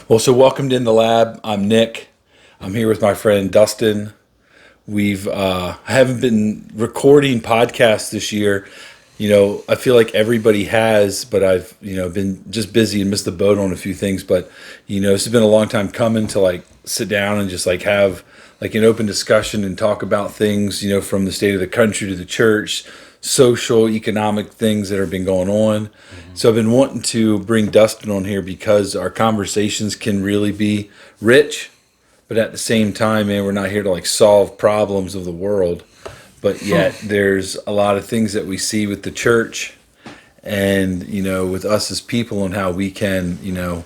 Well, so welcome to In the Lab. I'm Nick. I'm here with my friend Dustin. I haven't been recording podcasts this year. I feel like everybody has, but I've, been just busy and missed the boat on a few things. But, this has been a long time coming to sit down and just have an open discussion and talk about things, from the state of the country to the church, social, economic things that have been going on. So I've been wanting to bring Dustin on here because our conversations can really be rich, but at the same time, man, we're not here to solve problems of the world. But yet there's a lot of things that we see with the church and, with us as people and how we can,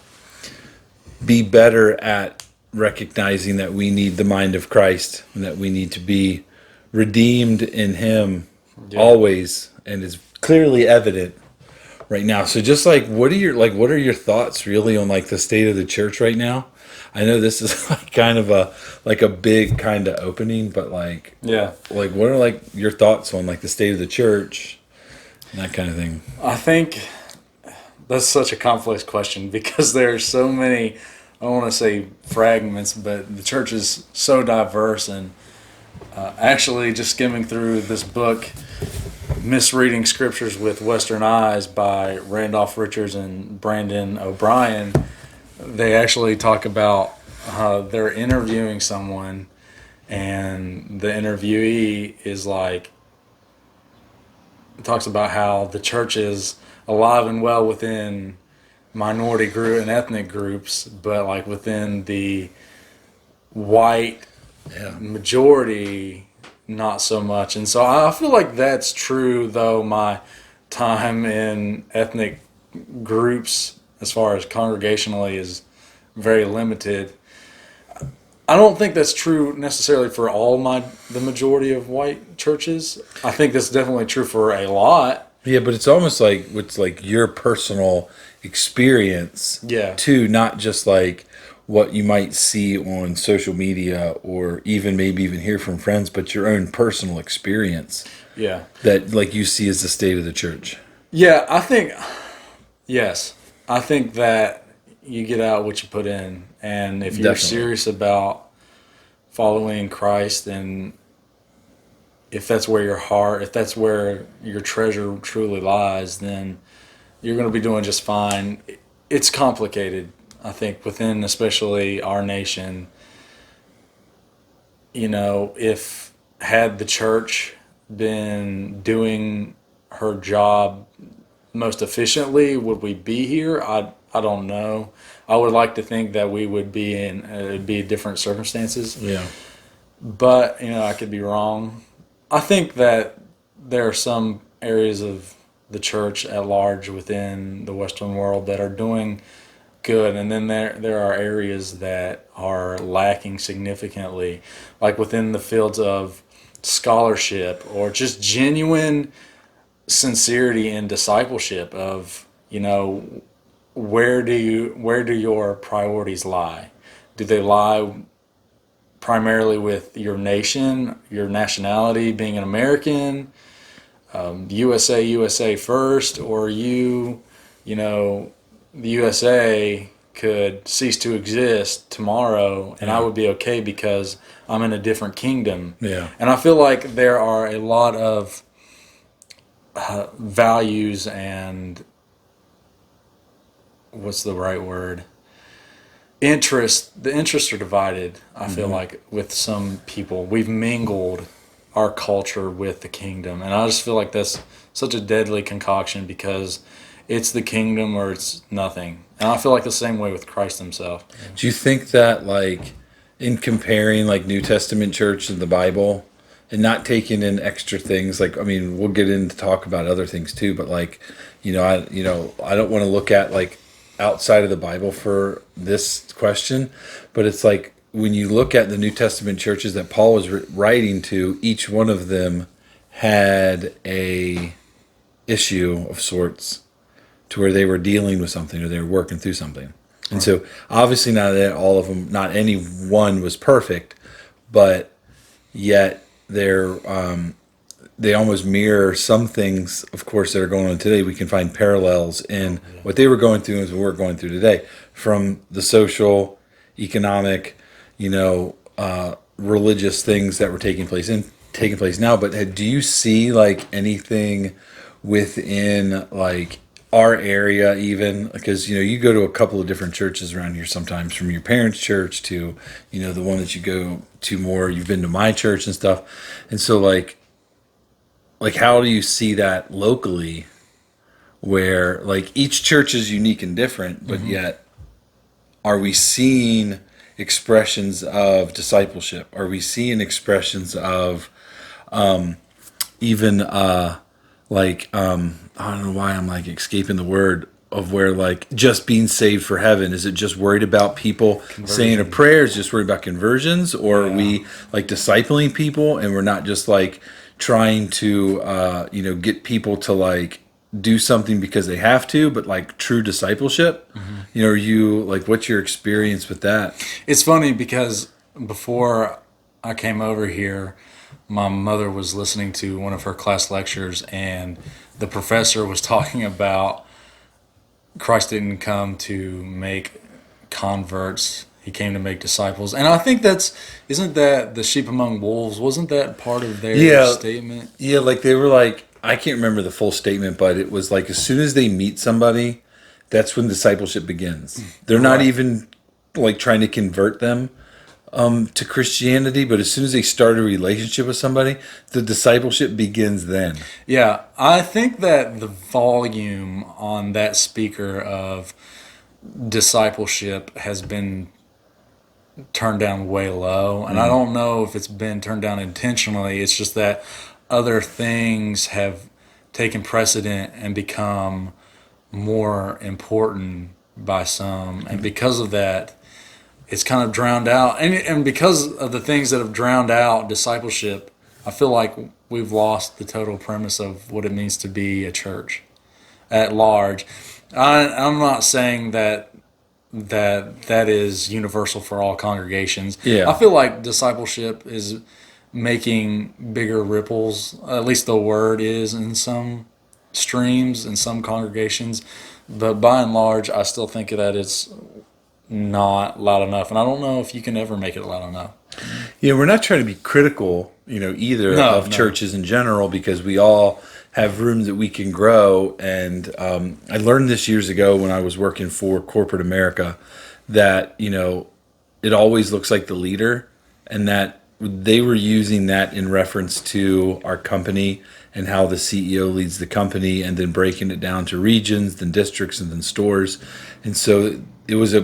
be better at recognizing that we need the mind of Christ and that we need to be redeemed in Him always, and is clearly evident right now. So just what are your thoughts really on the state of the church right now? I know this is kind of a big kind of opening, but what are your thoughts on the state of the church and that kind of thing? I think that's such a complex question because there's so many, I don't want to say fragments, but the church is so diverse. And actually just skimming through this book, Misreading Scriptures with Western Eyes by Randolph Richards and Brandon O'Brien, they actually talk about they're interviewing someone, and the interviewee talks about how the church is alive and well within minority group and ethnic groups, but within the white majority, not so much. And so I feel like that's true, though my time in ethnic groups as far as congregationally is very limited. I don't think that's true necessarily for the majority of white churches. I think that's definitely true for a lot. Yeah, but it's almost it's your personal experience too, not just what you might see on social media or maybe even hear from friends, but your own personal experience. Yeah. That you see as the state of the church. Yeah, yes. I think that you get out what you put in. And if you're serious about following Christ, and if that's where if that's where your treasure truly lies, then you're going to be doing just fine. It's complicated, I think, within especially our nation. If had the church been doing her job most efficiently, would we be here? I don't know. I would like to think that we would be it'd be different circumstances. Yeah. But, I could be wrong. I think that there are some areas of the church at large within the Western world that are doing good, and then there are areas that are lacking significantly, like within the fields of scholarship or just genuine sincerity in discipleship of, where do your priorities lie? Do they lie primarily with your nation, your nationality, being an American, USA first, or the USA could cease to exist tomorrow and I would be okay because I'm in a different kingdom. Yeah. And I feel like there are a lot of values and what's the right word? The interests are divided, I feel like, with some people. We've mingled our culture with the kingdom. And I just feel like that's such a deadly concoction because it's the kingdom or it's nothing. And I feel like the same way with Christ himself. Do you think that in comparing New Testament church and the Bible and not taking in extra things, we'll get into talk about other things too, but I don't want to look at outside of the Bible for this question, but it's when you look at the New Testament churches that Paul was writing to, each one of them had a issue of sorts to where they were dealing with something or they were working through something. And so obviously not any one was perfect, but yet there they almost mirror some things, of course, that are going on today. We can find parallels in what they were going through and what we're going through today, from the social, economic, religious things that were taking place now. But do you see like anything within like our area, even because you go to a couple of different churches around here sometimes, from your parents' church to the one that you go to more. You've been to my church and stuff, and so like how do you see that locally, where like each church is unique and different, but yet are we seeing expressions of discipleship? Are we seeing expressions of even I don't know why I'm like escaping the word of where like just being saved for heaven? Is it just worried about people saying a prayer? Is it just worried about conversions? Or are we like discipling people and we're not just like trying to get people to like do something because they have to, but like true discipleship? Are you like, what's your experience with that? It's funny because before I came over here, my mother was listening to one of her class lectures, and the professor was talking about Christ didn't come to make converts. He came to make disciples. And I think isn't that the sheep among wolves? Wasn't that part of their statement? Yeah, like they were like, I can't remember the full statement, but it was like as soon as they meet somebody, that's when discipleship begins. They're not even like trying to convert them to Christianity, but as soon as they start a relationship with somebody, the discipleship begins then. Yeah, I think that the volume on that speaker of discipleship has been turned down way low, and I don't know if it's been turned down intentionally. It's just that other things have taken precedent and become more important by some, and because of that, it's kind of drowned out. And because of the things that have drowned out discipleship, I feel like we've lost the total premise of what it means to be a church at large. I'm not saying that is universal for all congregations. Yeah. I feel like discipleship is making bigger ripples, at least the word is, in some streams, in some congregations. But by and large, I still think that it's not loud enough, and I don't know if you can ever make it loud enough. Yeah, we're not trying to be critical, either of churches in general, because we all have room that we can grow. And I learned this years ago when I was working for corporate America that it always looks like the leader, and that they were using that in reference to our company and how the CEO leads the company, and then breaking it down to regions, then districts, and then stores. And so it was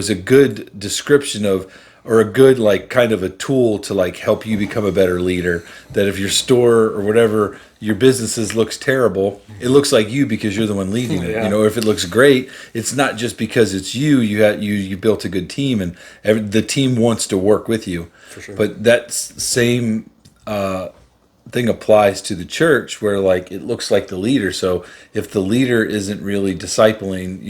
a good description of, or a good like kind of a tool to like help you become a better leader. That if your store or whatever your businesses looks terrible, it looks like you because you're the one leading it. If it looks great, it's not just because it's you. You built a good team, and the team wants to work with you. For sure. But that same thing applies to the church, where like it looks like the leader. So if the leader isn't really discipling,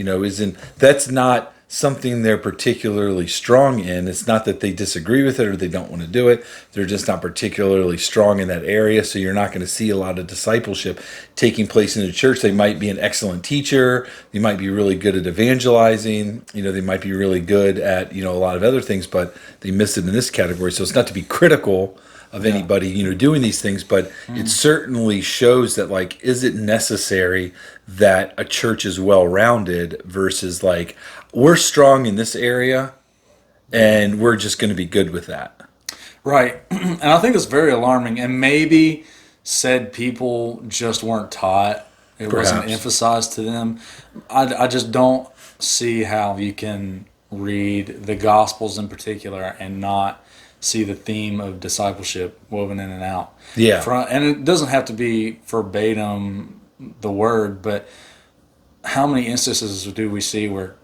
that's not something they're particularly strong in. It's not that they disagree with it or they don't want to do it. They're just not particularly strong in that area. So you're not going to see a lot of discipleship taking place in the church. They might be an excellent teacher. They might be really good at evangelizing. They might be really good at, a lot of other things, but they miss it in this category. So it's not to be critical of anybody, doing these things, but it certainly shows that, like, is it necessary that a church is well-rounded versus, like, we're strong in this area and we're just going to be good with that. Right. And I think it's very alarming, and maybe said people just weren't taught. It wasn't emphasized to them. I just don't see how you can read the Gospels in particular and not see the theme of discipleship woven in and out. Yeah. And it doesn't have to be verbatim the word, but how many instances do we see where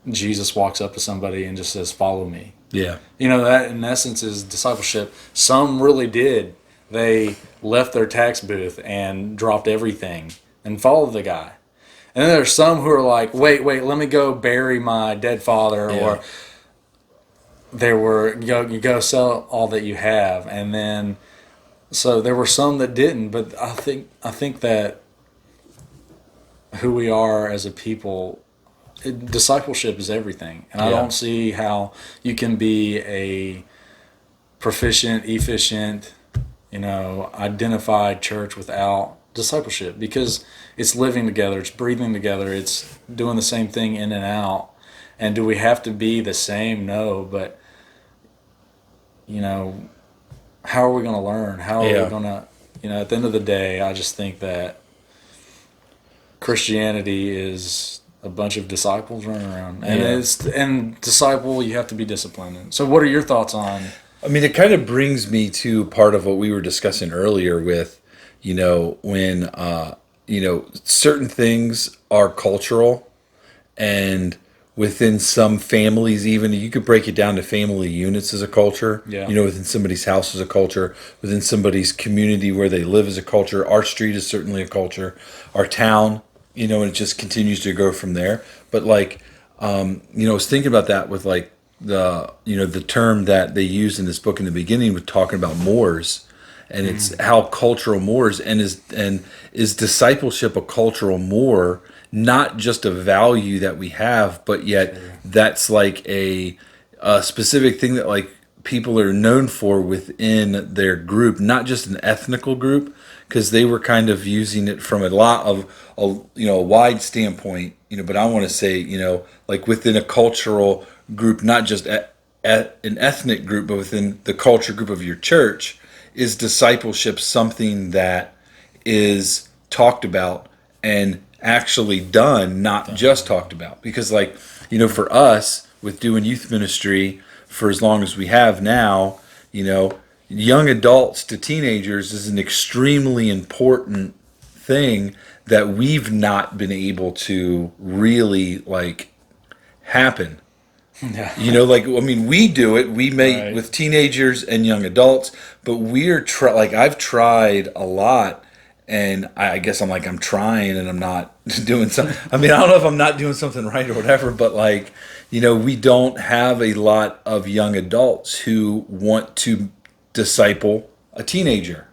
Jesus walks up to somebody and just says, "Follow me"? Yeah. That in essence is discipleship. Some really did. They left their tax booth and dropped everything and followed the guy. And then there's some who are like, wait, let me go bury my dead father, or you go sell all that you have. And then So there were some that didn't, but I think that who we are as a people, discipleship is everything, and I Yeah. don't see how you can be a proficient, efficient, identified church without discipleship, because it's living together, it's breathing together, it's doing the same thing in and out. And do we have to be the same? No, but you know, how are we going to learn? How are we Yeah. going to, at the end of the day, I just think that Christianity is a bunch of disciples running around, and Yeah. disciple, you have to be disciplined. So, what are your thoughts on? I mean, it kind of brings me to part of what we were discussing earlier with, when, certain things are cultural, and within some families, even you could break it down to family units as a culture, Yeah, within somebody's house as a culture, within somebody's community where they live as a culture. Our street is certainly a culture, our town, and it just continues to go from there. But like, I was thinking about that with like the term that they use in this book in the beginning with talking about Moors, and it's how cultural Moors, and is discipleship a cultural Moor, not just a value that we have, but yet sure. that's like a specific thing that like people are known for within their group, not just an ethnical group, because they were kind of using it from a lot of a wide standpoint, but I want to say, like within a cultural group, not just at an ethnic group, but within the culture group of your church. Is discipleship something that is talked about and actually done, not just talked about? Because like, for us with doing youth ministry for as long as we have now, young adults to teenagers is an extremely important thing that we've not been able to really like happen. Yeah, Like, I mean, we do it. We meet right. with teenagers and young adults, but like I've tried a lot, and I guess I'm trying and I'm not doing something. I mean, I don't know if I'm not doing something right or whatever, but like, we don't have a lot of young adults who want to disciple a teenager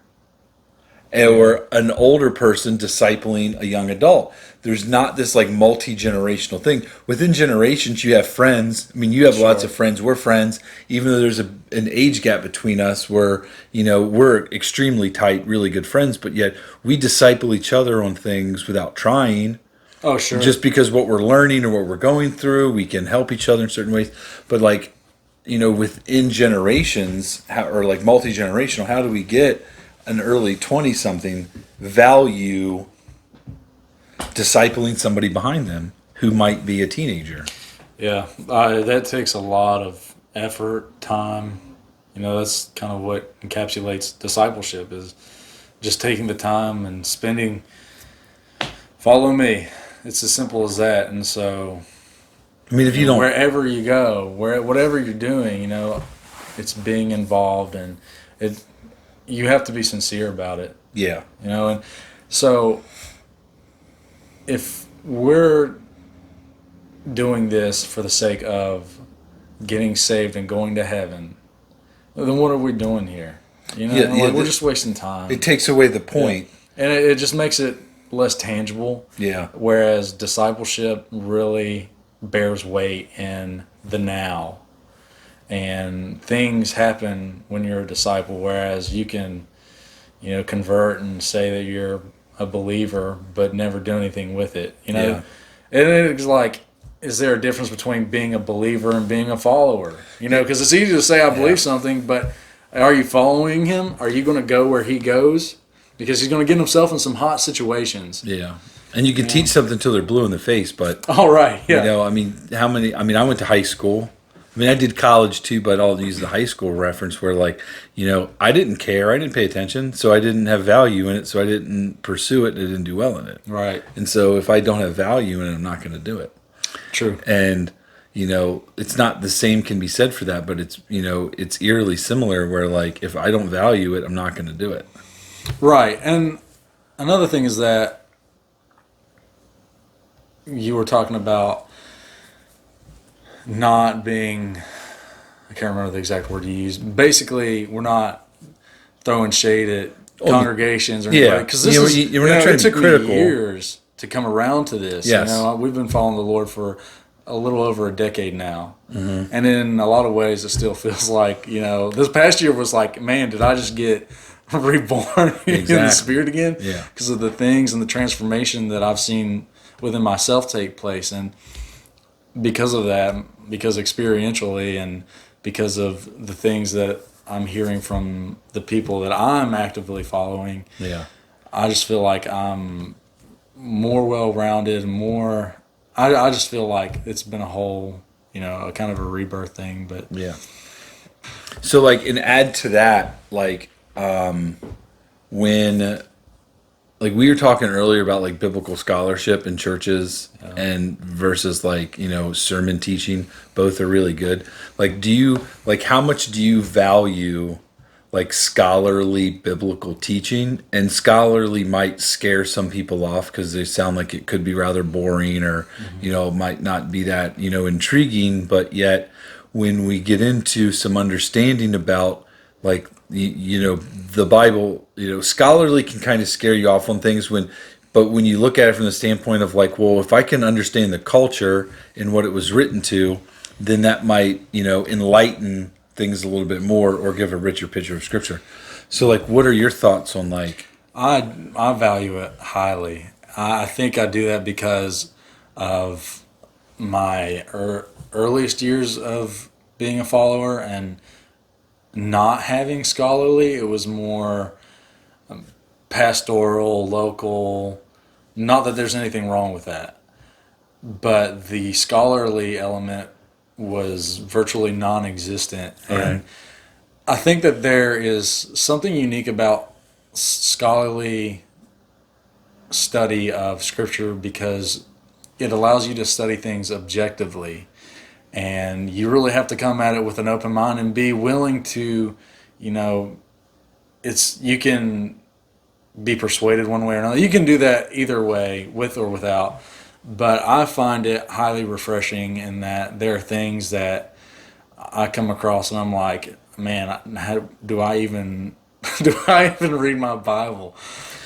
Yeah, or an older person discipling a young adult. There's not this like multi-generational thing. Within generations, you have friends. I mean, you have lots sure. of friends. We're friends, even though there's an age gap between us. We're extremely tight, really good friends, but yet we disciple each other on things without trying. Oh, sure. Just because what we're learning or what we're going through, we can help each other in certain ways. But like, within generations, or like multi-generational, how do we get an early 20 something value discipling somebody behind them who might be a teenager? Yeah, that takes a lot of effort, time. That's kind of what encapsulates discipleship, is just taking the time and spending. Follow me. It's as simple as that. And so, I mean, if you don't, wherever you go, whatever you're doing, it's being involved, and it. You have to be sincere about it. yeah, And so if we're doing this for the sake of getting saved and going to heaven, then what are we doing here? yeah, We're just wasting time. it takes away the Yeah. point. And it just makes it less tangible. Yeah, Whereas discipleship really bears weight in the now. And things happen when you're a disciple, whereas you can, convert and say that you're a believer, but never do anything with it. yeah, And it's like, is there a difference between being a believer and being a follower? Because it's easy to say I yeah, believe something, but are you following him? Are you going to go where he goes? Because he's going to get himself in some hot situations. yeah. And you can teach something until they're blue in the face, but All right, yeah, I mean, how many? I mean, I went to high school. I mean, I did college too, but I'll use the high school reference where, like, I didn't care, I didn't pay attention, so I didn't have value in it, so I didn't pursue it, I didn't do well in it. right, And so, if I don't have value in it, I'm not going to do it. true, And it's not the same can be said for that, but it's eerily similar. Where like, if I don't value it, I'm not going to do it. right. And another thing is that you were talking about not being, I can't remember the exact word you used. Basically, we're not throwing shade at congregations or yeah. anybody, because this is we're not trying it to be took critical. me years to come around to this. Yes. We've been following the Lord for a little over a decade now, and in a lot of ways, it still feels like this past year was like, man, did I just get reborn in the Spirit again? Yeah, because of the things and the transformation that I've seen within myself take place, and because of that, because experientially, and because of the things that I'm hearing from the people that I'm actively following, yeah. I just feel like I'm more well-rounded, more. I just feel like it's been a whole, a kind of a rebirth thing. But Yeah. So like, and add to that, like, when, like we were talking earlier about like biblical scholarship in churches and versus like, sermon teaching, both are really good. Like, how much do you value like scholarly biblical teaching? And scholarly might scare some people off because they sound like it could be rather boring or, might not be that, intriguing. But yet when we get into some understanding about like, the Bible, scholarly can kind of scare you off on things but when you look at it from the standpoint of like, well, if I can understand the culture and what it was written to, then that might, enlighten things a little bit more or give a richer picture of Scripture. So, like, what are your thoughts on like? I value it highly. I think I do that because of my earliest years of being a follower and not having scholarly. It was more pastoral, local. Not that there's anything wrong with that, but the scholarly element was virtually non-existent. Right. And I think that there is something unique about scholarly study of Scripture because it allows you to study things objectively, and you really have to come at it with an open mind and be willing to, you can be persuaded one way or another. You can do that either way, with or without. But I find it highly refreshing in that there are things that I come across and I'm like, man, how do I even read my Bible?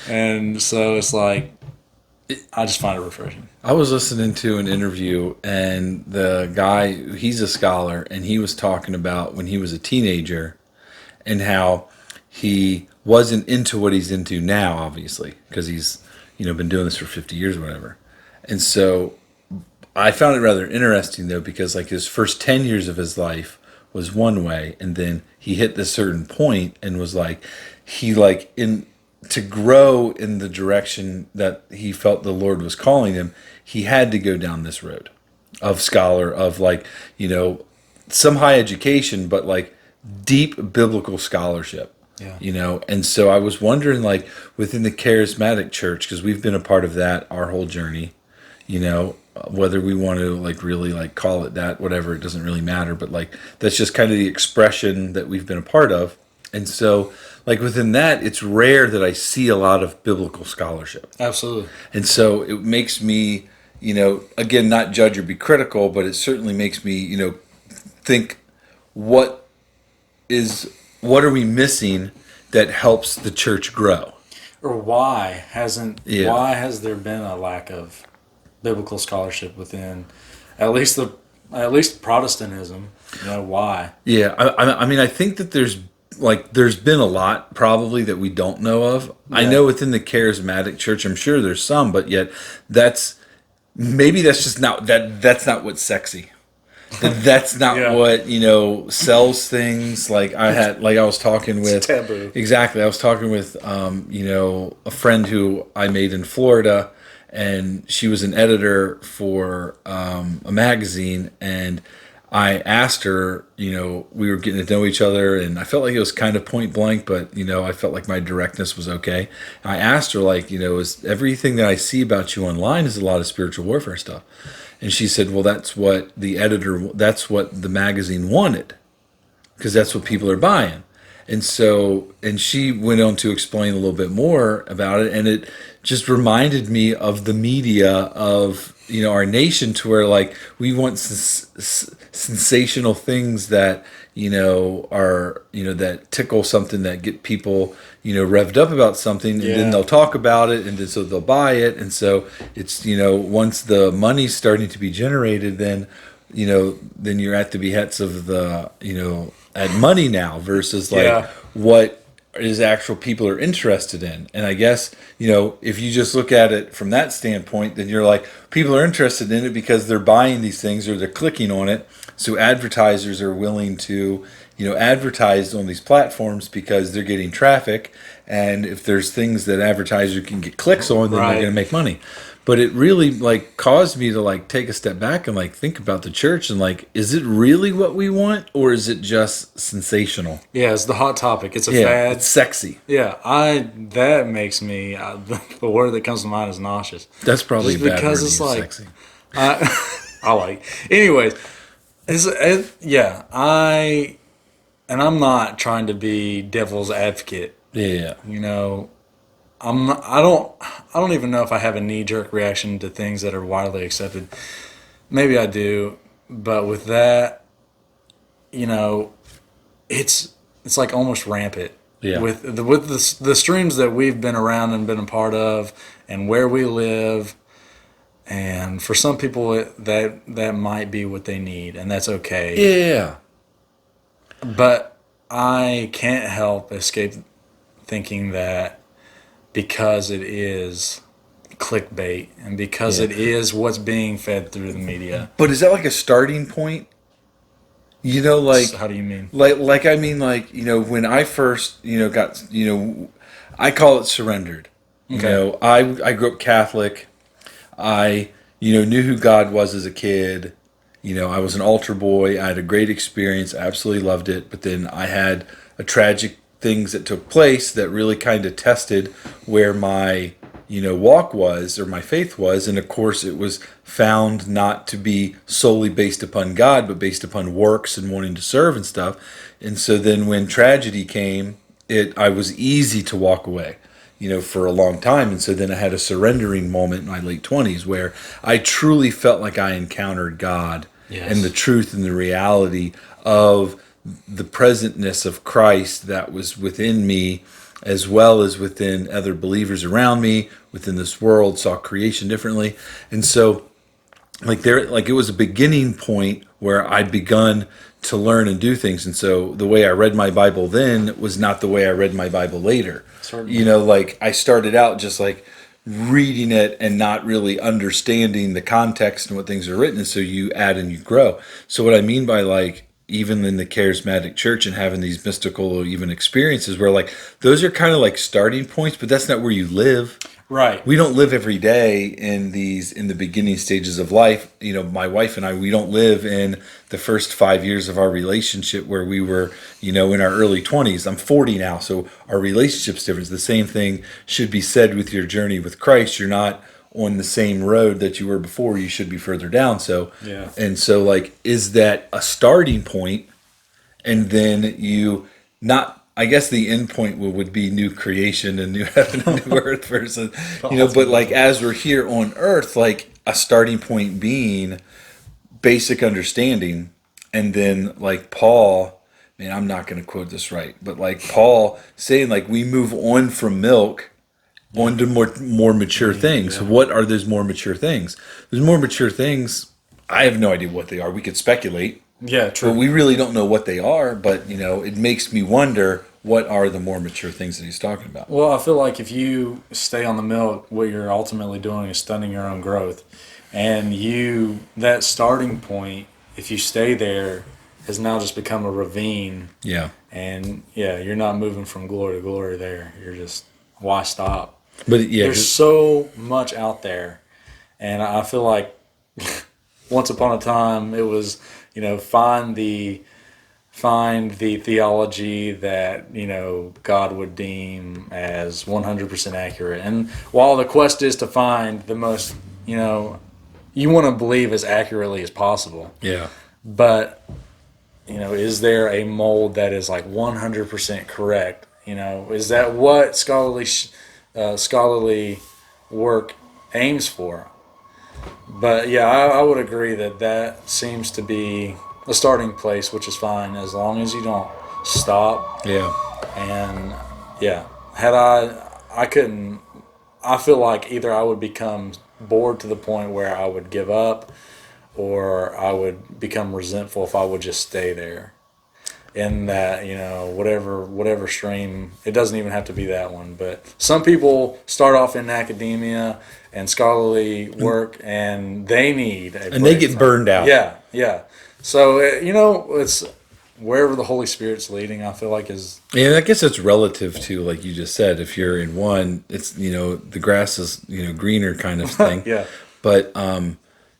And so it's like, I just find it refreshing. I was listening to an interview, and the guy, he's a scholar, and he was talking about when he was a teenager and how he wasn't into what he's into now, obviously, because he's, been doing this for 50 years or whatever. And so I found it rather interesting, though, because like his first 10 years of his life was one way, and then he hit this certain point and was like, to grow in the direction that he felt the Lord was calling him, he had to go down this road of scholar, of like, some high education, but like deep biblical scholarship. Yeah. And so I was wondering, like, within the charismatic church, because we've been a part of that our whole journey, whether we want to like really like call it that, whatever, it doesn't really matter, but like that's just kind of the expression that we've been a part of. And so like within that, it's rare that I see a lot of biblical scholarship. Absolutely. And so it makes me, again, not judge or be critical, but it certainly makes me, think what are we missing that helps the church grow? Or why has there been a lack of biblical scholarship within at least Protestantism? Why? Yeah, I mean, I think that there's been a lot probably that we don't know of. Yeah. I know within the charismatic church, I'm sure there's some, but yet that's just not that's not what's sexy. That's not what sells things. Like I was talking with, it's taboo. Exactly. I was talking with a friend who I made in Florida, and she was an editor for a magazine, and I asked her, we were getting to know each other, and I felt like it was kind of point blank, but I felt like my directness was okay. I asked her, like, is everything that I see about you online is a lot of spiritual warfare stuff? And she said, well, that's what the magazine wanted, because that's what people are buying. And she went on to explain a little bit more about it, and it just reminded me of the media of our nation, to where like we want sensational things that are that tickle something, that get people revved up about something, and then they'll talk about it, and then so they'll buy it, and so it's once the money's starting to be generated, then then you're at the behest of the at money now, versus like what is actual people are interested in. And I guess if you just look at it from that standpoint, then you're like, people are interested in it because they're buying these things or they're clicking on it, so advertisers are willing to advertise on these platforms because they're getting traffic, and if there's things that advertiser can get clicks on, then they're going to make money. But it really like caused me to like take a step back and like think about the church, and like, is it really what we want, or is it just sensational? Yeah, it's the hot topic. It's a fad. It's sexy. Yeah, that makes me the word that comes to mind is nauseous. That's probably just a bad because word, it's like sexy. I like. Anyways, I'm not trying to be devil's advocate. Yeah. I don't even know if I have a knee-jerk reaction to things that are widely accepted. Maybe I do, but with that, it's like almost rampant. Yeah. With the streams that we've been around and been a part of, and where we live, and for some people that might be what they need, and that's okay. Yeah. But I can't help escape thinking that because it is clickbait, and because it is what's being fed through the media. But is that like a starting point? Like, How do you mean? Like I mean, like, when I first, got, I call it surrendered. Okay. I grew up Catholic. I, knew who God was as a kid. I was an altar boy. I had a great experience. I absolutely loved it. But then I had a tragic things that took place that really kind of tested where my walk was, or my faith was. And of course it was found not to be solely based upon God, but based upon works and wanting to serve and stuff. And so then when tragedy came, I was easy to walk away for a long time. And so then I had a surrendering moment in my late 20s where I truly felt like I encountered God. Yes. And the truth and the reality of the presentness of Christ that was within me, as well as within other believers around me, within this world, saw creation differently. And so it was a beginning point where I'd begun to learn and do things. And so the way I read my Bible then was not the way I read my Bible later. Certainly. I started out just like reading it and not really understanding the context and what things are written. And so you add and you grow. So what I mean by like, even in the charismatic church and having these mystical or even experiences where like those are kind of like starting points, but that's not where you live. Right. We don't live every day in the beginning stages of life. My wife and I, we don't live in the first 5 years of our relationship where we were, in our early 20s. I'm 40 now, so our relationship's different. The same thing should be said with your journey with Christ. You're not on the same road that you were before. You should be further down. So, yeah. And so like, is that a starting point? And then I guess the end point would be new creation and new heaven and new earth versus, but like as we're here on earth, like a starting point being basic understanding. And then like Paul, man, I'm not going to quote this right, but like Paul saying like we move on from milk on to more mature things. Yeah. What are those more mature things? Those more mature things, I have no idea what they are. We could speculate. Yeah, true. But we really don't know what they are. But, it makes me wonder, what are the more mature things that he's talking about? Well, I feel like if you stay on the milk, what you're ultimately doing is stunning your own growth. And that starting point, if you stay there, has now just become a ravine. Yeah. And, you're not moving from glory to glory there. You're just, why stop? But there's so much out there, and I feel like once upon a time it was, find the theology that God would deem as 100% accurate. And while the quest is to find the most, you want to believe as accurately as possible. Yeah. But is there a mold that is like 100% correct? Is that what scholarly work aims for? But yeah, I would agree that that seems to be a starting place, which is fine as long as you don't stop. Yeah. And yeah, had I couldn't. I feel like either I would become bored to the point where I would give up, or I would become resentful if I would just stay there. In that, whatever stream, it doesn't even have to be that one. But some people start off in academia and scholarly work, and they need a And they break get from burned out. Yeah, yeah. So it's wherever the Holy Spirit's leading. I feel like is And I guess it's relative to, like you just said, if you're in one, it's, the grass is, greener kind of thing. yeah. But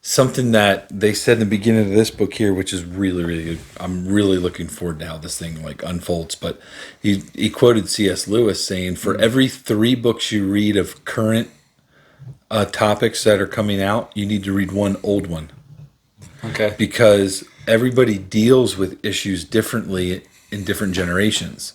something that they said in the beginning of this book here, which is really, really good. I'm really looking forward to how this thing like unfolds. But he quoted C.S. Lewis saying, for every 3 books you read of current topics that are coming out, you need to read one old one. Okay. Because everybody deals with issues differently in different generations.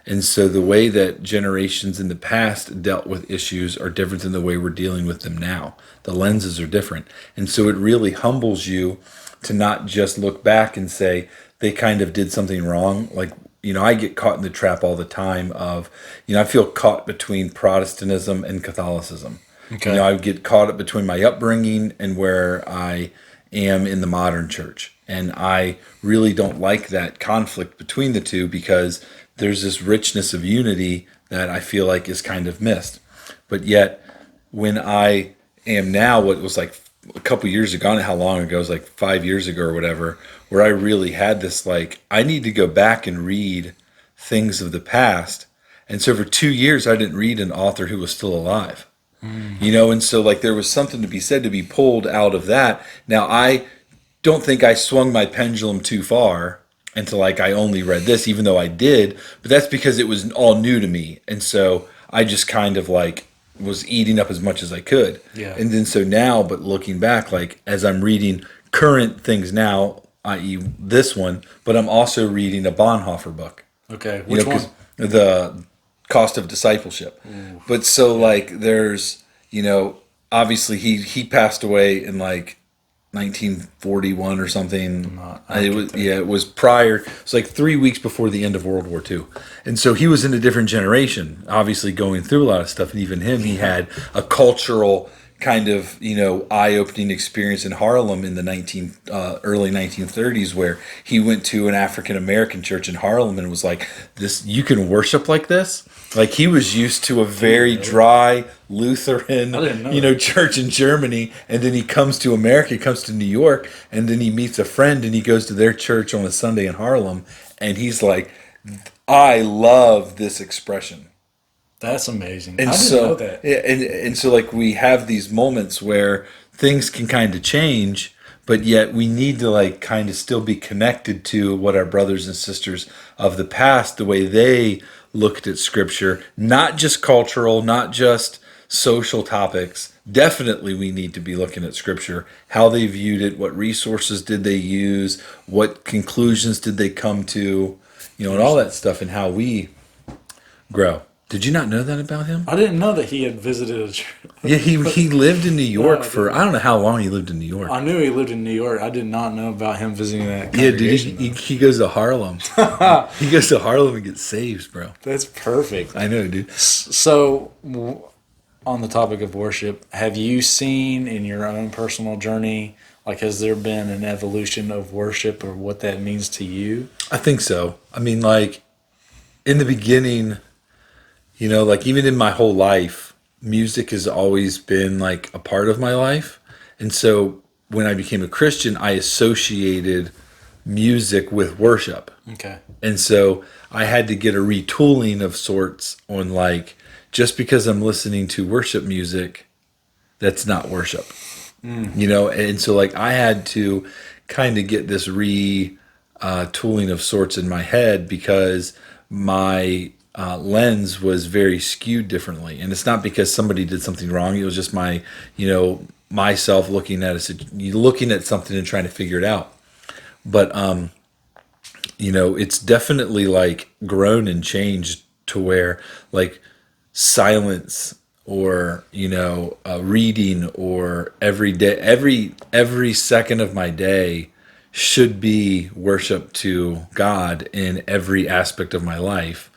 And so the way that generations in the past dealt with issues are different than the way we're dealing with them now. The lenses are different. And so it really humbles you to not just look back and say they kind of did something wrong. Like, I get caught in the trap all the time of, I feel caught between Protestantism and Catholicism. Okay. I get caught up between my upbringing and where I am in the modern church. And I really don't like that conflict between the two, because there's this richness of unity that I feel like is kind of missed. But yet, when I am now, what was like a couple years ago, I don't know how long ago, it was like 5 years ago or whatever, where I really had this, like, I need to go back and read things of the past. And so for 2 years, I didn't read an author who was still alive. And so like there was something to be said to be pulled out of that. Now, I don't think I swung my pendulum too far into like I only read this, even though I did, but that's because it was all new to me. And so I just kind of like was eating up as much as I could. Yeah. And then so now, but looking back, like as I'm reading current things now, i.e. this one, but I'm also reading a Bonhoeffer book. Okay. Which one? The Cost of Discipleship. Ooh. But so like there's, obviously he passed away in like 1941 or something. It was prior. It's like 3 weeks before the end of World War II. And so he was in a different generation, obviously going through a lot of stuff. And even him, he had a cultural kind of, eye-opening experience in Harlem in the early 1930s, where he went to an African-American church in Harlem and was like, "This, you can worship like this?" Like he was used to a very dry Lutheran, church in Germany, and then he comes to America, he comes to New York, and then he meets a friend and he goes to their church on a Sunday in Harlem, and he's like, "I love this expression." That's amazing. And I didn't know that. And so like we have these moments where things can kind of change, but yet we need to like kind of still be connected to what our brothers and sisters of the past, the way they looked at scripture, not just cultural, not just social topics. Definitely we need to be looking at scripture, how they viewed it, what resources did they use, what conclusions did they come to, and all that stuff, and how we grow. Did you not know that about him? I didn't know that he had visited a church. Yeah, he lived in New York for, I don't know how long he lived in New York. I knew he lived in New York. I did not know about him visiting that Yeah, dude, congregation. he goes to Harlem. He goes to Harlem and gets saved, bro. That's perfect. I know, dude. So, on the topic of worship, have you seen in your own personal journey, like, has there been an evolution of worship or what that means to you? I think so. I mean, like, in the beginning, like even in my whole life, music has always been like a part of my life. And so when I became a Christian, I associated music with worship. Okay. And so I had to get a retooling of sorts on like, just because I'm listening to worship music, that's not worship. And so like I had to kind of get this retooling of sorts in my head, because my lens was very skewed differently. And it's not because somebody did something wrong. It was just my, myself looking at something and trying to figure it out. But it's definitely like grown and changed to where like silence or reading or every day every second of my day should be worship to God in every aspect of my life,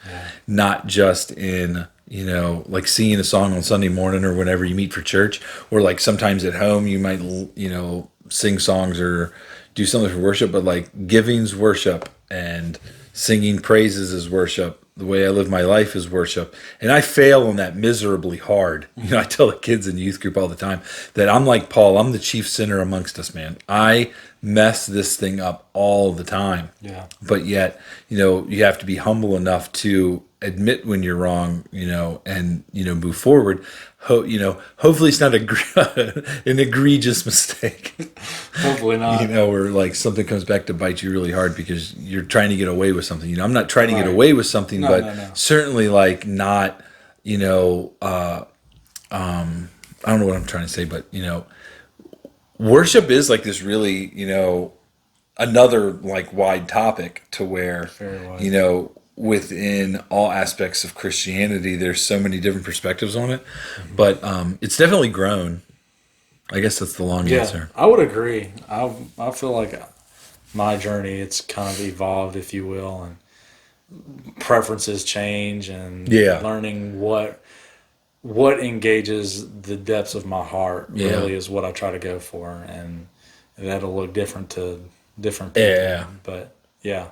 not just in like singing a song on Sunday morning or whenever you meet for church, or like sometimes at home you might sing songs or do something for worship, but like giving's worship and singing praises is worship. The way I live my life is worship. And I fail on that miserably hard. I tell the kids in youth group all the time that I'm like Paul, I'm the chief sinner amongst us, man. I mess this thing up all the time. Yeah. But yet, you have to be humble enough to admit when you're wrong, and, move forward. Hopefully it's not an egregious mistake. Hopefully not. Where like something comes back to bite you really hard because you're trying to get away with something. I'm not trying to get away with something, but certainly like not, I don't know what I'm trying to say, but, worship is like this really, another like wide topic to where, within all aspects of Christianity, there's so many different perspectives on it, but it's definitely grown. I guess that's the long answer. I would agree. I feel like my journey, it's kind of evolved, if you will, and preferences change, and learning what engages the depths of my heart really is what I try to go for, and that'll look different to different people. Yeah. But yeah.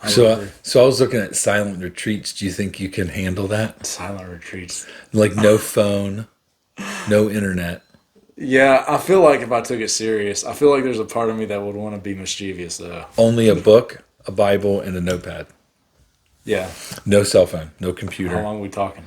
So I was looking at silent retreats. Do you think you can handle that? Silent retreats. Like no phone, no internet. Yeah, I feel like if I took it serious, I feel like there's a part of me that would want to be mischievous, though. Only a book, a Bible, and a notepad. Yeah. No cell phone, no computer. How long are we talking?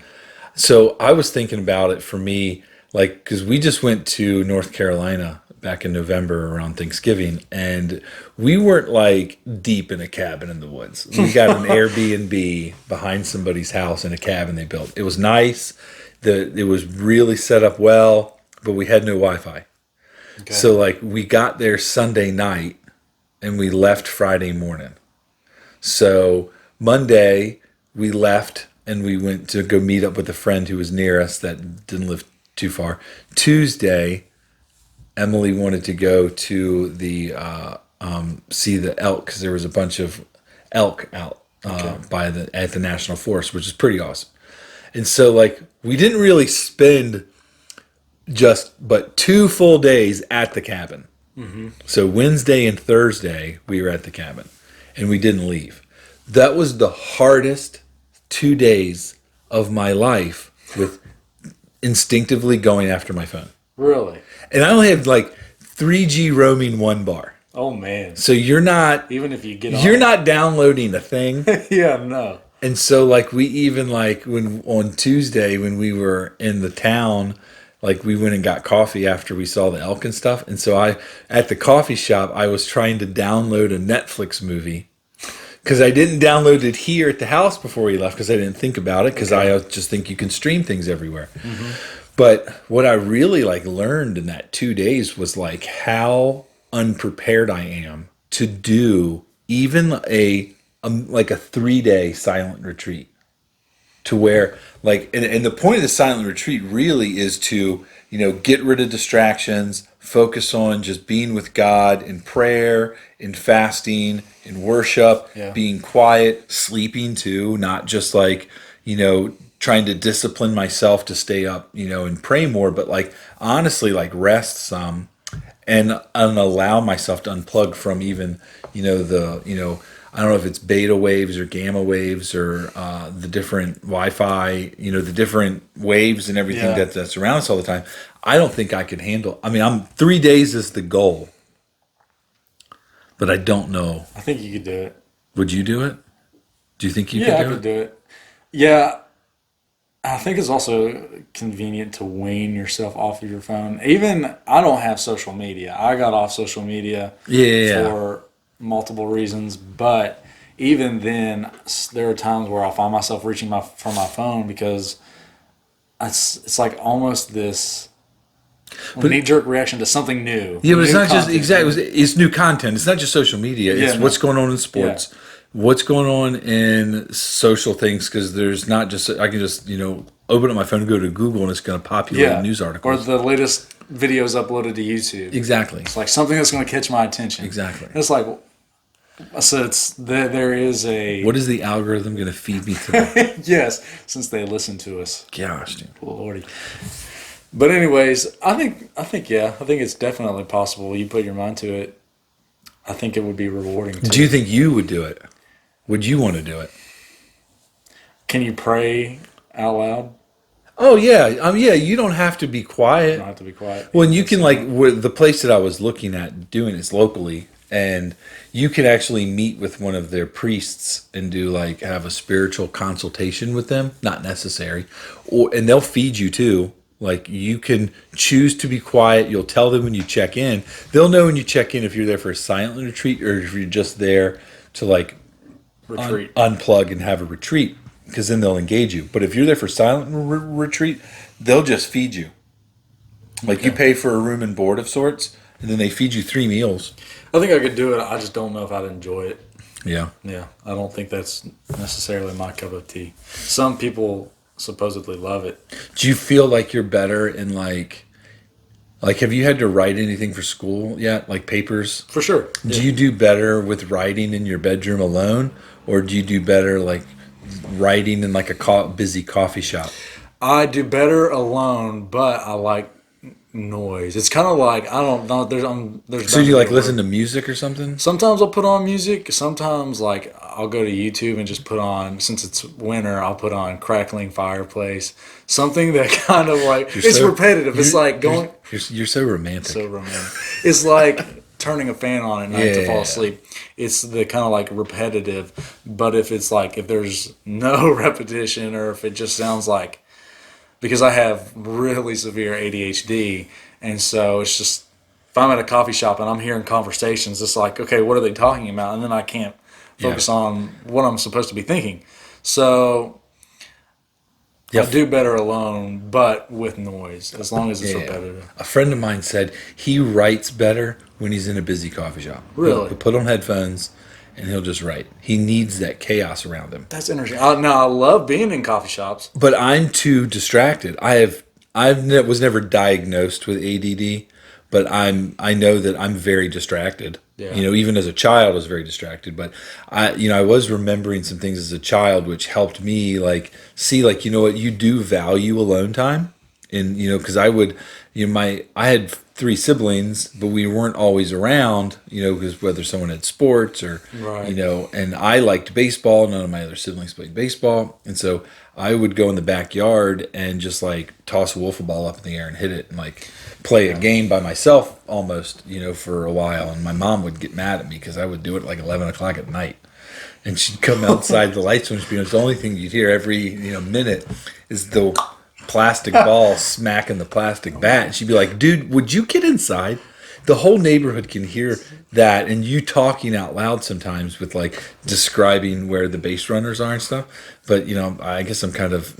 So I was thinking about it for me, like, because we just went to North Carolina back in November around Thanksgiving, and we weren't like deep in a cabin in the woods. We got an Airbnb behind somebody's house in a cabin they built. It was nice. It was really set up well, but we had no Wi-Fi. Okay. So like we got there Sunday night and we left Friday morning. So Monday we left and we went to go meet up with a friend who was near us that didn't live too far. Tuesday, Emily wanted to go to the see the elk because there was a bunch of elk out at the National Forest, which is pretty awesome. And so like we didn't really spend but 2 full days at the cabin. Mm-hmm. So Wednesday and Thursday we were at the cabin and we didn't leave. That was the hardest 2 days of my life with instinctively going after my phone. Really? And I only have like 3G roaming 1 bar. Oh man! So you're not even if you're not downloading a thing. Yeah, no. And so like we even like when on Tuesday when we were in the town, like we went and got coffee after we saw the elk and stuff. And so at the coffee shop I was trying to download a Netflix movie because I didn't download it here at the house before we left because I didn't think about it because I just think you can stream things everywhere. Mm-hmm. But what I really like learned in that 2 days was like how unprepared I am to do even a 3-day silent retreat, to where like and the point of the silent retreat really is to get rid of distractions, focus on just being with God in prayer, in fasting, in worship, being quiet, sleeping too, not just like trying to discipline myself to stay up, and pray more, but like honestly, like rest some and allow myself to unplug from even, I don't know if it's beta waves or gamma waves or the different Wi-Fi, the different waves and everything that's around us all the time. I don't think I could handle. I mean, 3 days is the goal, but I don't know. I think you could do it. Would you do it? Do you think you could do it? Yeah, I could do it. Yeah. I think it's also convenient to wean yourself off of your phone. Even I don't have social media. I got off social media for multiple reasons, but even then, there are times where I find myself reaching for my phone because it's like almost this knee-jerk reaction to something new. Yeah, but it's not just exactly. It's new content. It's not just social media. It's what's going on in sports. What's going on in social things? Because there's not just, I can just, open up my phone and go to Google and it's going to populate news Or articles. the latest videos uploaded to YouTube. Exactly. It's like something that's going to catch my attention. Exactly. And it's like, so there is a... What is the algorithm going to feed me today? Yes, since they listen to us. Gosh, dude. Lordy. But anyways, I think it's definitely possible. You put your mind to it. I think it would be rewarding too. Do you think you would do it? Would you want to do it? Can you pray out loud? Oh yeah, yeah. You don't have to be quiet. You don't have to be quiet. Well, and you can the place that I was looking at doing is locally, and you can actually meet with one of their priests and do have a spiritual consultation with them. Not necessary, and they'll feed you too. Like you can choose to be quiet. You'll tell them when you check in. They'll know when you check in if you're there for a silent retreat or if you're just there to retreat, unplug and have a retreat. Because then they'll engage you. But if you're there for silent retreat, they'll just feed you. Like you pay for a room and board of sorts, and then they feed you 3 meals. I think I could do it. I just don't know if I'd enjoy it. Yeah. Yeah, I don't think that's necessarily my cup of tea. Some people supposedly love it. Do you feel like you're better in have you had to write anything for school yet? Like papers? For sure. Yeah. Do you do better with writing in your bedroom alone? Or do you do better writing in a busy coffee shop? I do better alone, but I like noise. It's kind of like, I don't know. There's. So do you listen to music or something? Sometimes I'll put on music. Sometimes I'll go to YouTube and just put on, since it's winter, I'll put on Crackling Fireplace. Something that kind of it's repetitive. It's like going. You're so romantic. So romantic. It's like turning a fan on at night to fall asleep. It's the kind of repetitive. But if it's if there's no repetition, or if it just sounds because I have really severe ADHD, and so it's just, if I'm at a coffee shop and I'm hearing conversations, it's okay, what are they talking about? And then I can't focus on what I'm supposed to be thinking. So I do better alone, but with noise, as long as it's repetitive. A friend of mine said he writes better when he's in a busy coffee shop. Really? He'll put on headphones and he'll just write. He needs that chaos around him. That's interesting. I love being in coffee shops. But I'm too distracted. Was never diagnosed with ADD, but I know that I'm very distracted. Yeah. Even as a child I was very distracted, but I was remembering some things as a child which helped me see what, you do value alone time. And because I would, I had 3 siblings, but we weren't always around, because whether someone had sports or, right. And I liked baseball. None of my other siblings played baseball. And so I would go in the backyard and just toss a wiffle ball up in the air and hit it and play a game by myself almost, for a while. And my mom would get mad at me because I would do it at 11 o'clock at night. And she'd come outside, the lights would be on. The only thing you'd hear every minute is the plastic ball smacking the plastic bat. And she'd be like, dude, would you get inside? The whole neighborhood can hear that, and you talking out loud sometimes with describing where the base runners are and stuff. But I guess I'm kind of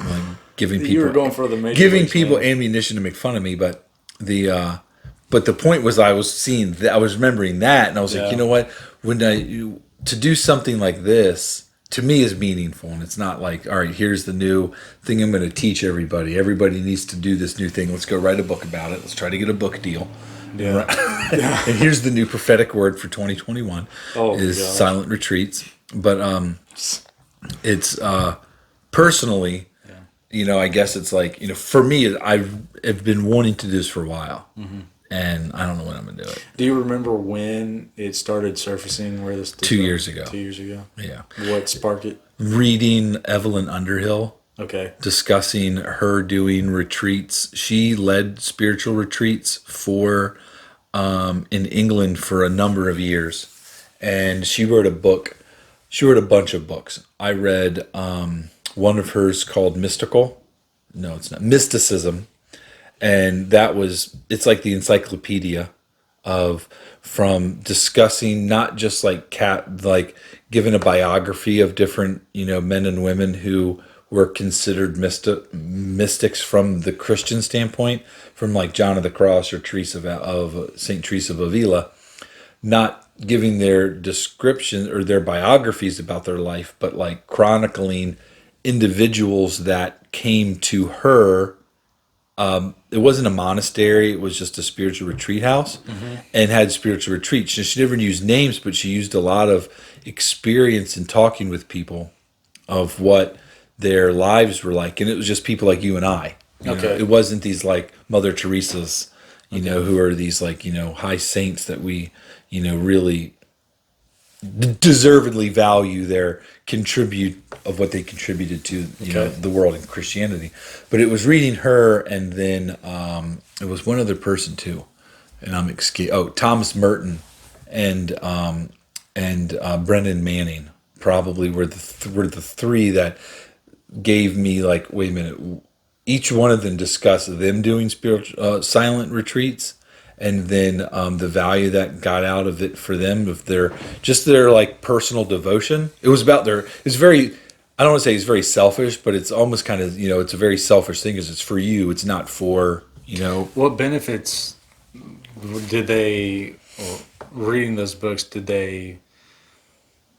giving people, you were going for the major giving people ammunition to make fun of me. But the point was, I was seeing that, I was remembering that, and I was like, you know what? To do something like this, to me, is meaningful, and it's not all right, here's the new thing I'm going to teach everybody. Everybody needs to do this new thing. Let's go write a book about it. Let's try to get a book deal. Yeah. And here's the new prophetic word for 2021 is gosh. silent retreats. But it's personally, I guess it's for me, I have been wanting to do this for a while. Mm-hmm. And I don't know when I'm going to do it. Do you remember when it started surfacing? Where this 2 years ago. 2 years ago? Yeah. What sparked it? Reading Evelyn Underhill. Okay. Discussing her doing retreats. She led spiritual retreats in England for a number of years. And she wrote a book. She wrote a bunch of books. I read one of hers called Mystical. No, it's not. Mysticism. And it's like the encyclopedia from discussing not just giving a biography of different, men and women who were considered mystics from the Christian standpoint, from John of the Cross or Teresa of Saint Teresa of Avila, not giving their description or their biographies about their life, but like chronicling individuals that came to her. It wasn't a monastery, it was just a spiritual retreat house, and had spiritual retreats. And she never used names, but she used a lot of experience in talking with people of what their lives were like. And it was just people like you and I. You know, it wasn't these like Mother Teresa's, who are these like, high saints that we, really deservedly value their contribute of what they contributed to the world in Christianity. But it was reading her, and then it was one other person too, and I'm Thomas Merton and Brendan Manning probably were the three that gave me like, wait a minute, each one of them discussed them doing spiritual silent retreats, and then the value that got out of it for them, of their like personal devotion. It was about it's very, I don't want to say it's very selfish, but it's almost kind of, it's a very selfish thing because it's for you. It's not for, What benefits did they, reading those books,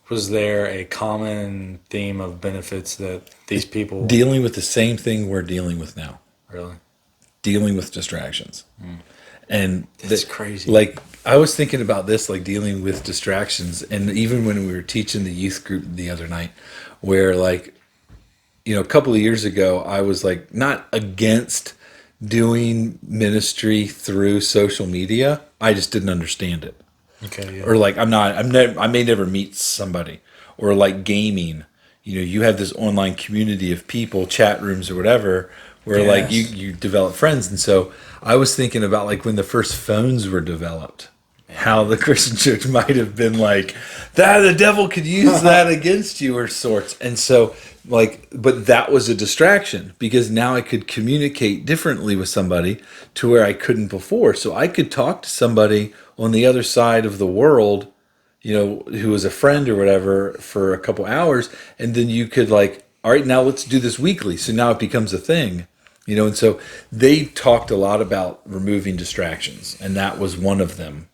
was there a common theme of benefits that these people... Dealing with the same thing we're dealing with now. Really? Dealing with distractions. And that's crazy. Like, I was thinking about this, like dealing with distractions. And even when we were teaching the youth group the other night, where like, a couple of years ago, I was like not against doing ministry through social media. I just didn't understand it. Okay. Yeah. Or like, I may never meet somebody. Or like gaming, you have this online community of people, chat rooms or whatever, where like you develop friends. And so I was thinking about like when the first phones were developed, how the Christian church might have been like, that the devil could use that against you or sorts. And so like, but that was a distraction because now I could communicate differently with somebody to where I couldn't before. So I could talk to somebody on the other side of the world, who was a friend or whatever, for a couple hours. And then you could like, all right, now let's do this weekly. So now it becomes a thing. And so they talked a lot about removing distractions, and that was one of them,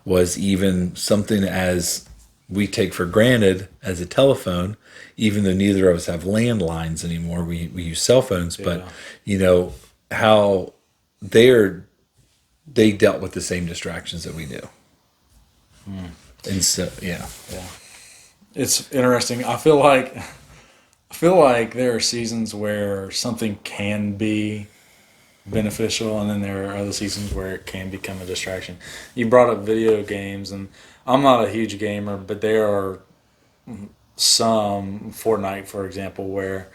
was even something as we take for granted as a telephone, even though neither of us have landlines anymore, we use cell phones, but how they dealt with the same distractions that we do. And so, yeah. It's interesting. I feel like there are seasons where something can be beneficial, and then there are other seasons where it can become a distraction. You brought up video games, and I'm not a huge gamer, but there are some, Fortnite, for example, where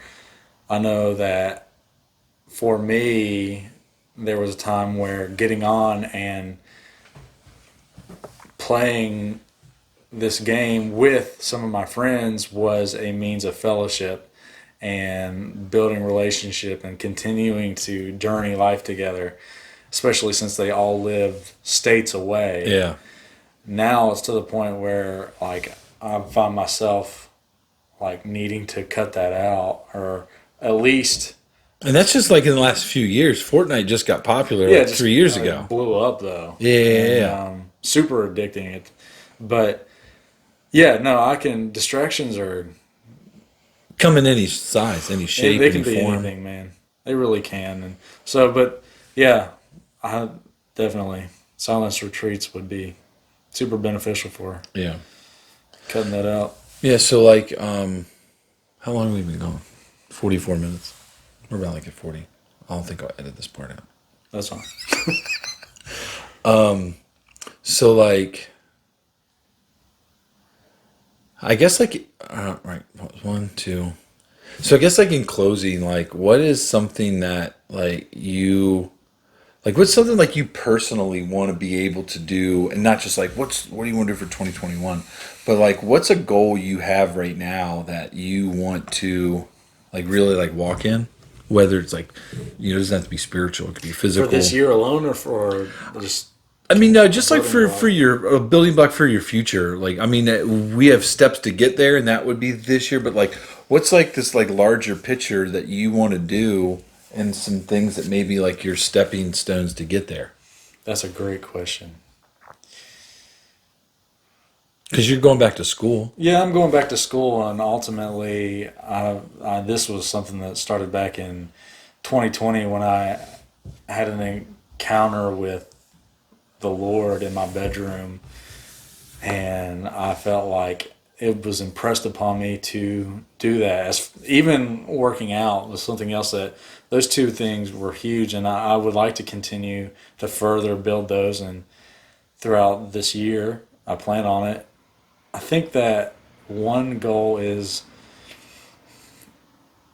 I know that for me, there was a time where getting on and playing this game with some of my friends was a means of fellowship and building relationship and continuing to journey life together, especially since they all live states away. Yeah. Now it's to the point where like I find myself like needing to cut that out, or at least... And that's just like in the last few years. Fortnite just got popular like 3 years ago. Blew up though. Yeah. Super addicting. But yeah, no, distractions are... come in any size, any shape, they can any be form. anything, man. They really can. And so, but yeah, I definitely, silence retreats would be super beneficial for cutting that out. Yeah, so like, how long have we been going? 44 minutes. We're about like at 40. I don't think I'll edit this part out. That's fine. So like, I guess like, right, 1, 2. So I guess like in closing, like what is something that like what's something like you personally want to be able to do, and not just like what do you want to do for 2021, but like what's a goal you have right now that you want to like really like walk in, whether it's like, it doesn't have to be spiritual, it could be physical. For this year alone, or for just... I mean, no, just like for your building block for your future. Like, I mean, we have steps to get there, and that would be this year. But like, what's like this like larger picture that you want to do, and some things that maybe like your stepping stones to get there? That's a great question. Because you're going back to school. Yeah, I'm going back to school, and ultimately, this was something that started back in 2020 when I had an encounter with the Lord in my bedroom, and I felt like it was impressed upon me to do that. As even working out was something else that those two things were huge, and I would like to continue to further build those. And throughout this year, I plan on it. I think that one goal is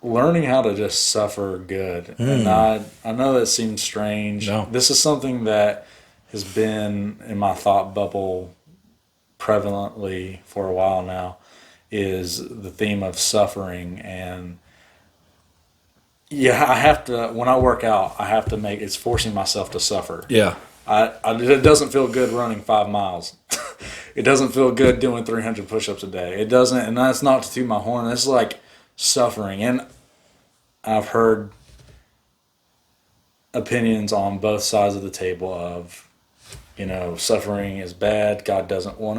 learning how to just suffer good. And I know that seems strange. No. This is something that has been in my thought bubble prevalently for a while now, is the theme of suffering. And yeah, I have to, when I work out, I have to make, it's forcing myself to suffer. Yeah. It doesn't feel good running 5 miles. It doesn't feel good doing 300 push-ups a day. It doesn't, and that's not to toot my horn. It's like suffering. And I've heard opinions on both sides of the table of, suffering is bad. God doesn't want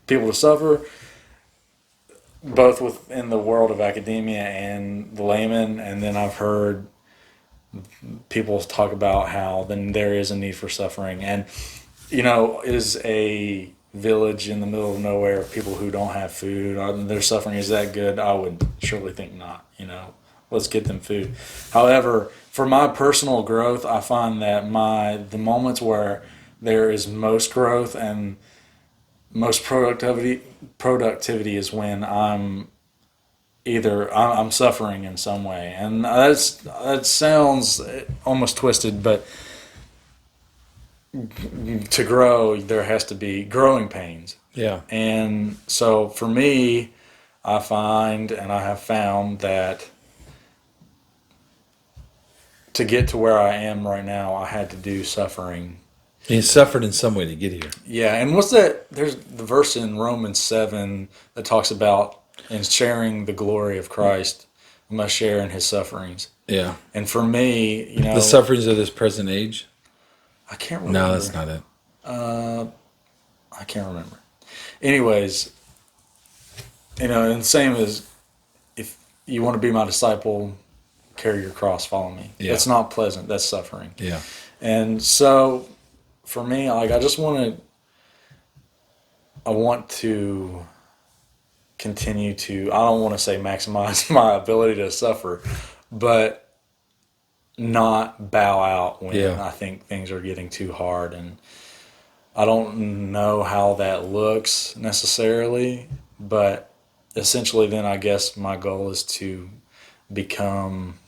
people to suffer, both within the world of academia and the layman. And then I've heard people talk about how then there is a need for suffering. And, is a village in the middle of nowhere, people who don't have food, their suffering is that good? I would surely think not. Let's get them food. However, for my personal growth, I find that the moments where there is most growth and most productivity is when I'm suffering in some way. And that sounds almost twisted, but to grow, there has to be growing pains. Yeah. And so for me, I find and I have found that to get to where I am right now, I had to do suffering. He suffered in some way to get here. Yeah, and what's that? There's the verse in Romans 7 that talks about in sharing the glory of Christ, we must share in his sufferings. Yeah. And for me, The sufferings of this present age? I can't remember. No, that's not it. I can't remember. Anyways, and the same as if you want to be my disciple, carry your cross, follow me. Yeah. It's not pleasant. That's suffering. Yeah. And so for me, like, I want to continue to, I don't want to say maximize my ability to suffer, but not bow out when I think things are getting too hard. And I don't know how that looks necessarily, but essentially then I guess my goal is to become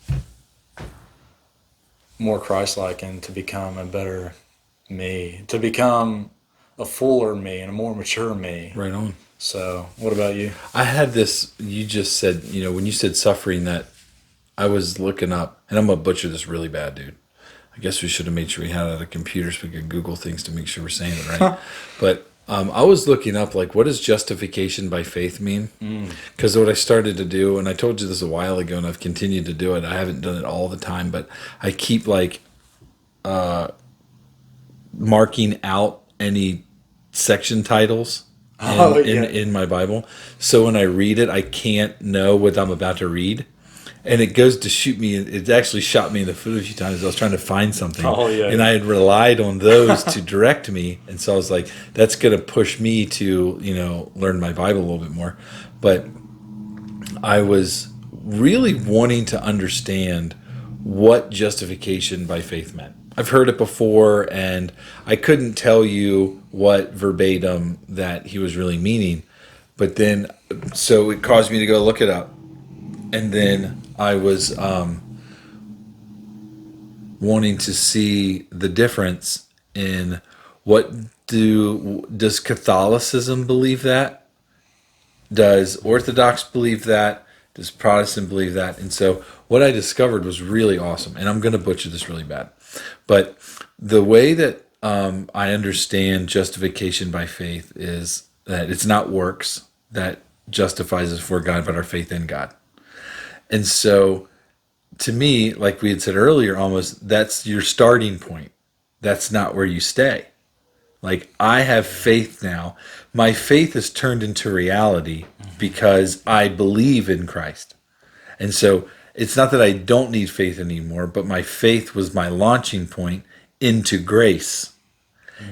more Christ-like and to become a better me, to become a fuller me and a more mature me. Right on. So, what about you? I had this, you just said, when you said suffering, that I was looking up, and I'm going to butcher this really bad, dude. I guess we should have made sure we had it on a computer so we could Google things to make sure we're saying it right. But I was looking up, like, what does justification by faith mean? Because what I started to do, and I told you this a while ago, and I've continued to do it. I haven't done it all the time, but I keep, like, marking out any section titles in my Bible. So when I read it, I can't know what I'm about to read. And it goes to shoot me. It actually shot me in the foot a few times. I was trying to find something. And I had relied on those to direct me. And so I was like, that's going to push me to, learn my Bible a little bit more. But I was really wanting to understand what justification by faith meant. I've heard it before, and I couldn't tell you what verbatim that he was really meaning. But then, so it caused me to go look it up. And then I was wanting to see the difference in does Catholicism believe that? Does Orthodox believe that? Does Protestant believe that? And so what I discovered was really awesome. And I'm going to butcher this really bad. But the way that I understand justification by faith is that it's not works that justifies us for God, but our faith in God. And so, to me, like we had said earlier, almost that's your starting point. That's not where you stay. Like, I have faith now. My faith is turned into reality because I believe in Christ. And so it's not that I don't need faith anymore, but my faith was my launching point into grace.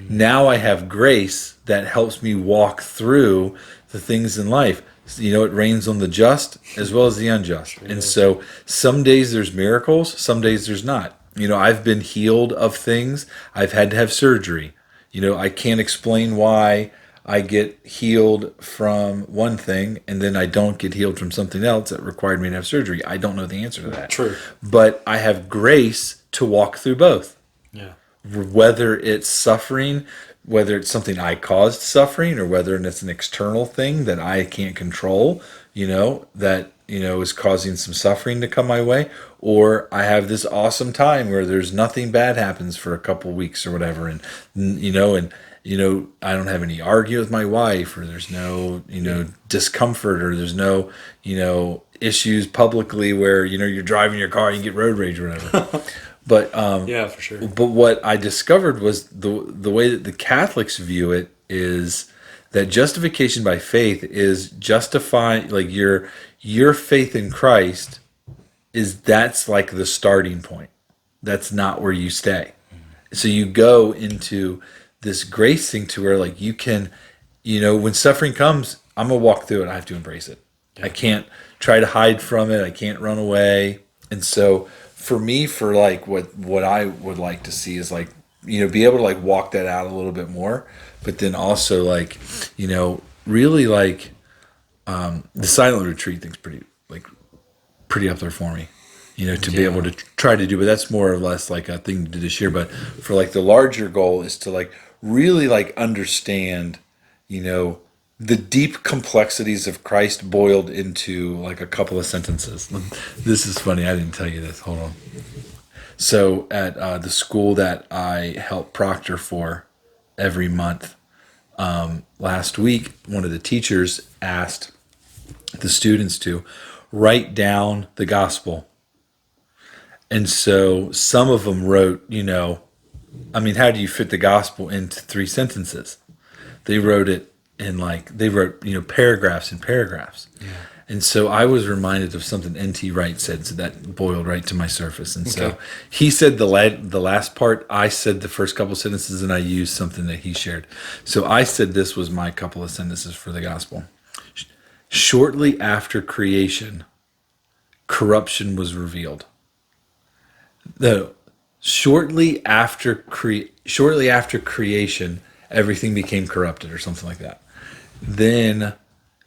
Now I have grace that helps me walk through the things in life. You know, it rains on the just as well as the unjust. And so some days there's miracles, some days there's not. You know, I've been healed of things. I've had to have surgery. You know, I can't explain why I get healed from one thing and then I don't get healed from something else that required me to have surgery. I don't know the answer to that. True. But I have grace to walk through both. Yeah. Whether it's suffering, whether it's something I caused suffering, or whether it's an external thing that I can't control, you know, that, you know, is causing some suffering to come my way, or I have this awesome time where there's nothing bad happens for a couple weeks or whatever, and you know, I don't have any argument with my wife, or there's no, you know, discomfort, or there's no, you know, issues publicly where, you know, you're driving your car and you get road rage or whatever. But Yeah, for sure. but what I discovered was the way that the Catholics view it is that justification by faith is justifying, like, your faith in Christ that's like the starting point. That's not where you stay. So you go into this grace thing to where, like, you can, you know, when suffering comes, I'm gonna walk through it. I have to embrace it. Yeah. I can't try to hide from it. I can't run away. And so for me, for like what I would like to see is, like, you know, be able to, like, walk that out a little bit more, but then also, like, you know, really, like, the silent retreat thing's pretty up there for me, you know, to be able to try to do, but that's more or less like a thing to do this year. But for, like, the larger goal is to, like, really, like, understand, you know, the deep complexities of Christ boiled into, like, a couple of sentences. This is funny. I didn't tell you this. Hold on. So at the school that I help proctor for every month, last week, one of the teachers asked the students to write down the gospel. And so some of them wrote, you know, I mean, how do you fit the gospel into 3 sentences? They wrote it in, like, they wrote, you know, paragraphs and paragraphs. Yeah. And so I was reminded of something N.T. Wright said, so that boiled right to my surface. And so he said the last part, I said the first couple sentences, and I used something that he shared. So I said this was my couple of sentences for the gospel. Shortly after creation, corruption was revealed. Shortly after creation, everything became corrupted, or something like that. Then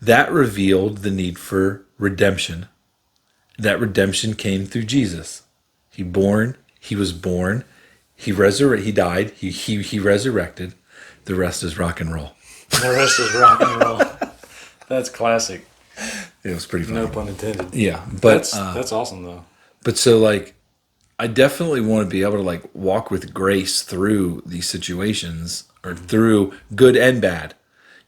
that revealed the need for redemption. That redemption came through Jesus. He was born, he died, he resurrected. The rest is rock and roll. The rest is rock and roll. That's classic. It was pretty funny. No pun intended. Yeah, but that's awesome though. But so, like, I definitely want to be able to, like, walk with grace through these situations, or through good and bad.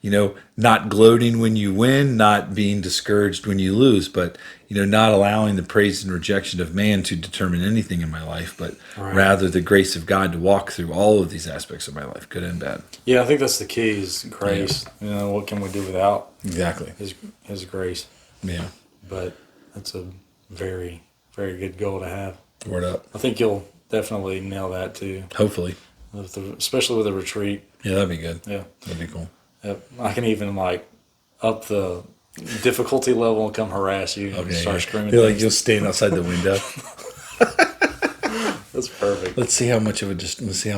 You know, not gloating when you win, not being discouraged when you lose, but, you know, not allowing the praise and rejection of man to determine anything in my life, but rather the grace of God to walk through all of these aspects of my life, good and bad. Yeah, I think that's the key, is grace. Yeah. You know, what can we do without His grace? Yeah. But that's a very, very good goal to have. Word up. I think you'll definitely nail that too. Hopefully. Especially with a retreat. Yeah, that'd be good. Yeah. That'd be cool. Yep. I can even, like, up the difficulty level and come harass you and start screaming. You're like, you'll stand outside the window. That's perfect. Let's see how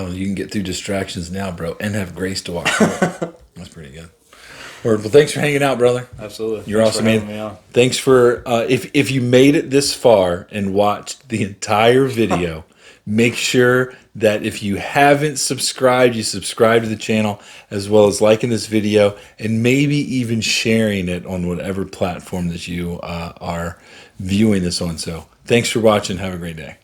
you can get through distractions now, bro, and have grace to walk through. That's pretty good. Word. Well, thanks for hanging out, brother. Absolutely. You're awesome, man. Thanks for if you made it this far and watched the entire video. Make sure that if you haven't subscribed, you subscribe to the channel, as well as liking this video and maybe even sharing it on whatever platform that you are viewing this on. So thanks for watching. Have a great day.